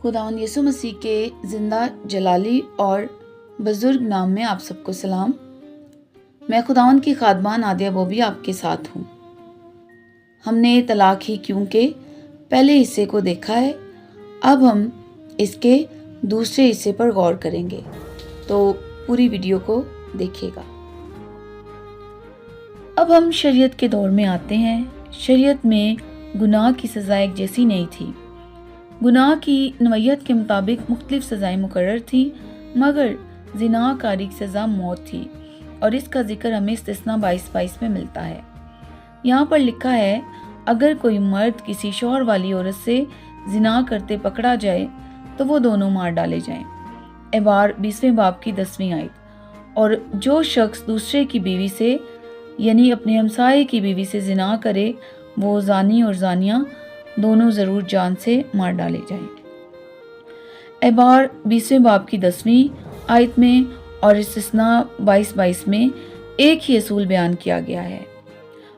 خداوند یسوع مسیح کے زندہ جلالی اور بزرگ نام میں آپ سب کو سلام۔ میں خداوند کی خادمہ نادیہ بوبی آپ کے ساتھ ہوں۔ ہم نے طلاق ہی کیوں کے پہلے حصے کو دیکھا ہے، اب ہم اس کے دوسرے حصے پر غور کریں گے، تو پوری ویڈیو کو دیکھیے گا۔ اب ہم شریعت کے دور میں آتے ہیں۔ شریعت میں گناہ کی سزا ایک جیسی نہیں تھی۔ گناہ کی نوعیت کے مطابق مختلف سزائیں مقرر تھی، مگر زنا کاری کی سزا موت تھی، اور اس کا ذکر ہمیں استثنا 22 میں ملتا ہے۔ یہاں پر لکھا ہے، اگر کوئی مرد کسی شوہر والی عورت سے زنا کرتے پکڑا جائے تو وہ دونوں مار ڈالے جائیں۔ اعبار 20 باب کی 10 آیت۔ اور جو شخص دوسرے کی بیوی سے یعنی اپنے ہمسائے کی بیوی سے زنا کرے وہ زانی اور زانیہ دونوں ضرور جان سے مار ڈالے جائیں۔ اعبار 20 باب کی 10 آیت میں اور استثنا 22 میں ایک ہی اصول بیان کیا گیا ہے۔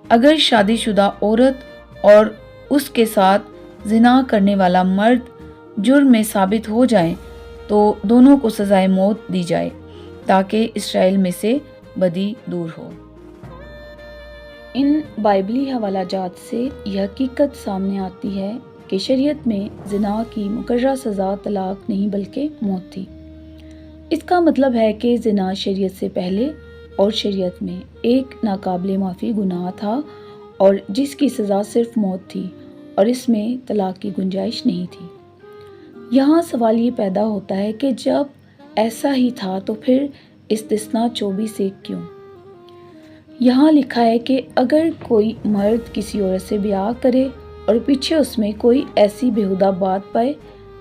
اگر شادی شدہ عورت اور اس کے ساتھ زنا کرنے والا مرد جرم میں ثابت ہو جائیں تو دونوں کو سزائے موت دی جائے، تاکہ اسرائیل میں سے بدی دور ہو۔ ان بائبلی حوالہ جات سے یہ حقیقت سامنے آتی ہے کہ شریعت میں زنا کی مقررہ سزا طلاق نہیں بلکہ موت تھی۔ اس کا مطلب ہے کہ زنا شریعت سے پہلے اور شریعت میں ایک ناقابل معافی گناہ تھا، اور جس کی سزا صرف موت تھی، اور اس میں طلاق کی گنجائش نہیں تھی۔ یہاں سوال یہ پیدا ہوتا ہے کہ جب ایسا ہی تھا تو پھر استثنا 24 کیوں؟ یہاں لکھا ہے کہ اگر کوئی مرد کسی عورت سے بیاہ کرے اور پیچھے اس میں کوئی ایسی بےہودہ بات پائے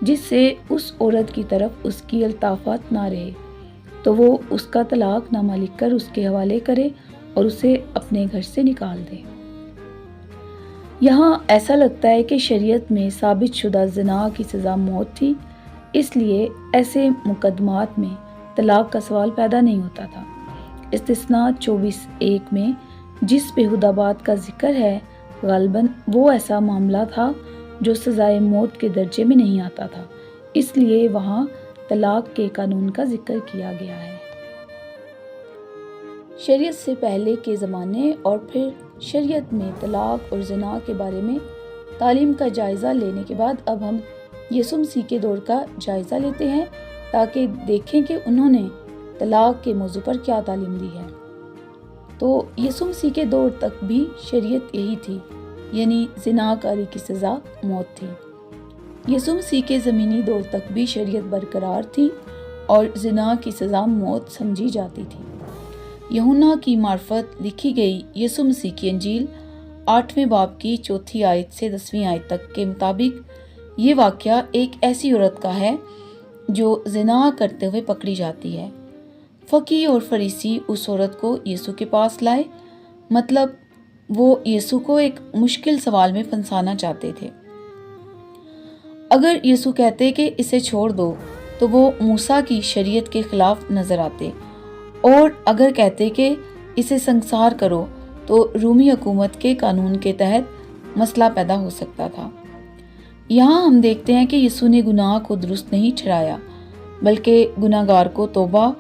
جس سے اس عورت کی طرف اس کی الطافات نہ رہے، تو وہ اس کا طلاق نامہ لکھ کر اس کے حوالے کرے اور اسے اپنے گھر سے نکال دے۔ یہاں ایسا لگتا ہے کہ شریعت میں ثابت شدہ زنا کی سزا موت تھی، اس لیے ایسے مقدمات میں طلاق کا سوال پیدا نہیں ہوتا تھا۔ استثنا 24 میں جس بےہودہ بات کا ذکر ہے، غالباً وہ ایسا معاملہ تھا جو سزائے موت کے درجے میں نہیں آتا تھا، اس لیے وہاں طلاق کے قانون کا ذکر کیا گیا ہے۔ شریعت سے پہلے کے زمانے اور پھر شریعت میں طلاق اور زنا کے بارے میں تعلیم کا جائزہ لینے کے بعد اب ہم یسوع مسیح کے دور کا جائزہ لیتے ہیں، تاکہ دیکھیں کہ انہوں نے طلاق کے موضوع پر کیا تعلیم دی ہے۔ تو یسوع مسیح کے دور تک بھی شریعت یہی تھی، یعنی زنا کاری کی سزا موت تھی۔ یسوع مسیح کے زمینی دور تک بھی شریعت برقرار تھی اور زنا کی سزا موت سمجھی جاتی تھی۔ یوحنا کی معرفت لکھی گئی یسوع مسیح کی انجیل 8 باب کی 4 آیت سے 10 آیت تک کے مطابق یہ واقعہ ایک ایسی عورت کا ہے جو زنا کرتے ہوئے پکڑی جاتی ہے۔ فقیہ اور فریسی اس عورت کو یسوع کے پاس لائے، مطلب وہ یسوع کو ایک مشکل سوال میں پھنسانا چاہتے تھے۔ اگر یسوع کہتے کہ اسے چھوڑ دو تو وہ موسیٰ کی شریعت کے خلاف نظر آتے، اور اگر کہتے کہ اسے سنسار کرو تو رومی حکومت کے قانون کے تحت مسئلہ پیدا ہو سکتا تھا۔ یہاں ہم دیکھتے ہیں کہ یسوع نے گناہ کو درست نہیں ٹھہرایا، بلکہ گناہگار کو توبہ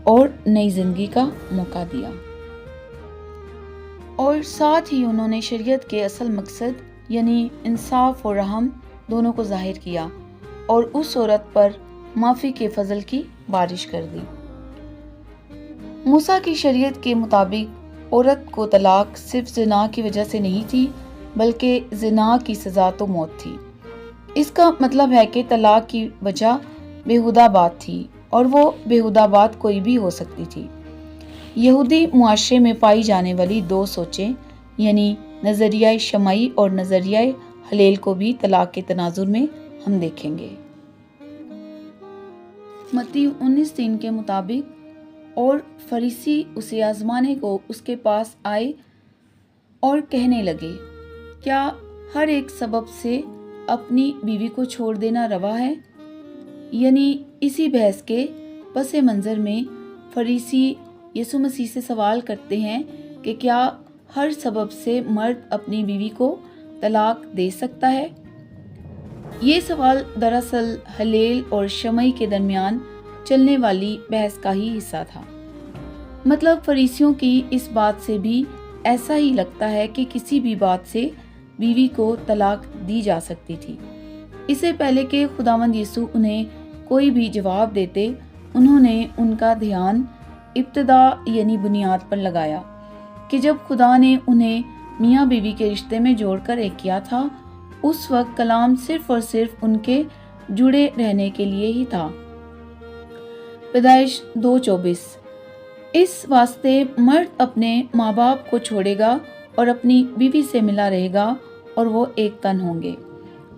اور نئی زندگی کا موقع دیا، اور ساتھ ہی انہوں نے شریعت کے اصل مقصد یعنی انصاف اور رحم دونوں کو ظاہر کیا، اور اس عورت پر معافی کے فضل کی بارش کر دی۔ موسیٰ کی شریعت کے مطابق عورت کو طلاق صرف زنا کی وجہ سے نہیں تھی، بلکہ زنا کی سزا تو موت تھی۔ اس کا مطلب ہے کہ طلاق کی وجہ بےہودہ بات تھی، اور وہ بےہودہ بات کوئی بھی ہو سکتی تھی۔ یہودی معاشرے میں پائی جانے والی دو سوچیں، یعنی نظریہ شمعی اور نظریہ ہلیل کو بھی طلاق کے تناظر میں ہم دیکھیں گے۔ متی 19:3 کے مطابق اور فریسی اسے آزمانے کو اس کے پاس آئے اور کہنے لگے، کیا ہر ایک سبب سے اپنی بیوی کو چھوڑ دینا روا ہے؟ یعنی اسی بحث کے پس منظر میں فریسی یسوع مسیح سے سوال کرتے ہیں کہ کیا ہر سبب سے مرد اپنی بیوی کو طلاق دے سکتا ہے؟ یہ سوال دراصل ہلیل اور شمعی کے درمیان چلنے والی بحث کا ہی حصہ تھا۔ مطلب فریسیوں کی اس بات سے بھی ایسا ہی لگتا ہے کہ کسی بھی بات سے بیوی کو طلاق دی جا سکتی تھی۔ اسے پہلے کہ خداوند یسوع انہیں کوئی بھی جواب دیتے، انہوں نے ان کا دھیان ابتدا یعنی بنیاد پر لگایا کہ جب خدا نے انہیں میاں بیوی کے رشتے میں جوڑ کر ایک کیا تھا، اس وقت کلام صرف اور صرف ان کے جڑے رہنے کے لیے ہی تھا۔ پیدائش 2:24۔ اس واسطے مرد اپنے ماں باپ کو چھوڑے گا اور اپنی بیوی سے ملا رہے گا اور وہ ایک تن ہوں گے۔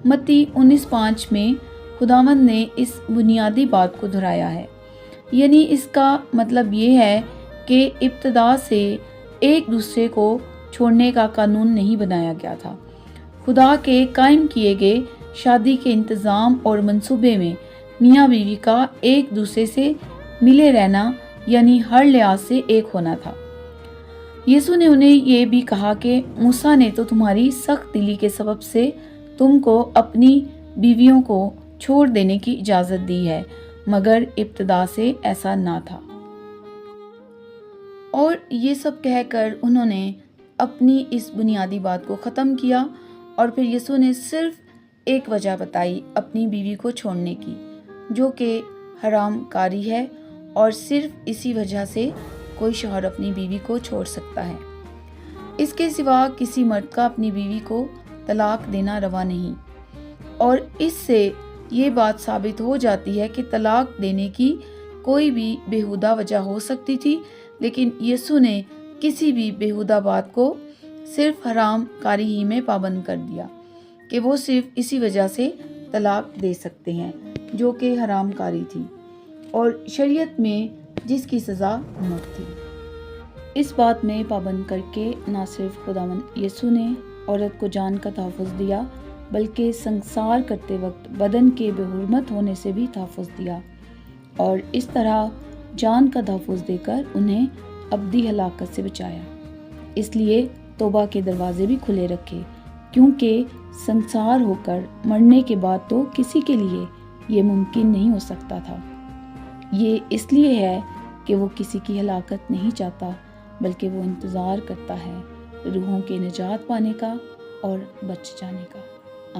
متی 19:5 میں خداوند نے اس بنیادی بات کو دہرایا ہے، یعنی اس کا مطلب یہ ہے کہ ابتدا سے ایک دوسرے کو چھوڑنے کا قانون نہیں بنایا گیا تھا۔ خدا کے قائم کیے گئے شادی کے انتظام اور منصوبے میں میاں بیوی کا ایک دوسرے سے ملے رہنا یعنی ہر لحاظ سے ایک ہونا تھا۔ یسوع نے انہیں یہ بھی کہا کہ موسیٰ نے تو تمہاری سخت دلی کے سبب سے تم کو اپنی بیویوں کو چھوڑ دینے کی اجازت دی ہے، مگر ابتدا سے ایسا نہ تھا۔ اور یہ سب کہہ کر انہوں نے اپنی اس بنیادی بات کو ختم کیا، اور پھر یسوع نے صرف ایک وجہ بتائی اپنی بیوی کو چھوڑنے کی، جو کہ حرام کاری ہے، اور صرف اسی وجہ سے کوئی شوہر اپنی بیوی کو چھوڑ سکتا ہے۔ اس کے سوا کسی مرد کا اپنی بیوی کو طلاق دینا روا نہیں، اور اس سے یہ بات ثابت ہو جاتی ہے کہ طلاق دینے کی کوئی بھی بےہودہ وجہ ہو سکتی تھی، لیکن یسوع نے کسی بھی بےہودہ بات کو صرف حرام کاری ہی میں پابند کر دیا کہ وہ صرف اسی وجہ سے طلاق دے سکتے ہیں جو کہ حرام کاری تھی اور شریعت میں جس کی سزا موت تھی۔ اس بات میں پابند کر کے نہ صرف خداوند یسوع نے عورت کو جان کا تحفظ دیا، بلکہ سنسار کرتے وقت بدن کے بے حرمت ہونے سے بھی تحفظ دیا، اور اس طرح جان کا تحفظ دے کر انہیں ابدی ہلاکت سے بچایا۔ اس لیے توبہ کے دروازے بھی کھلے رکھے، کیونکہ سنسار ہو کر مرنے کے بعد تو کسی کے لیے یہ ممکن نہیں ہو سکتا تھا۔ یہ اس لیے ہے کہ وہ کسی کی ہلاکت نہیں چاہتا، بلکہ وہ انتظار کرتا ہے روحوں کے نجات پانے کا اور بچ جانے کا۔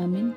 آمین۔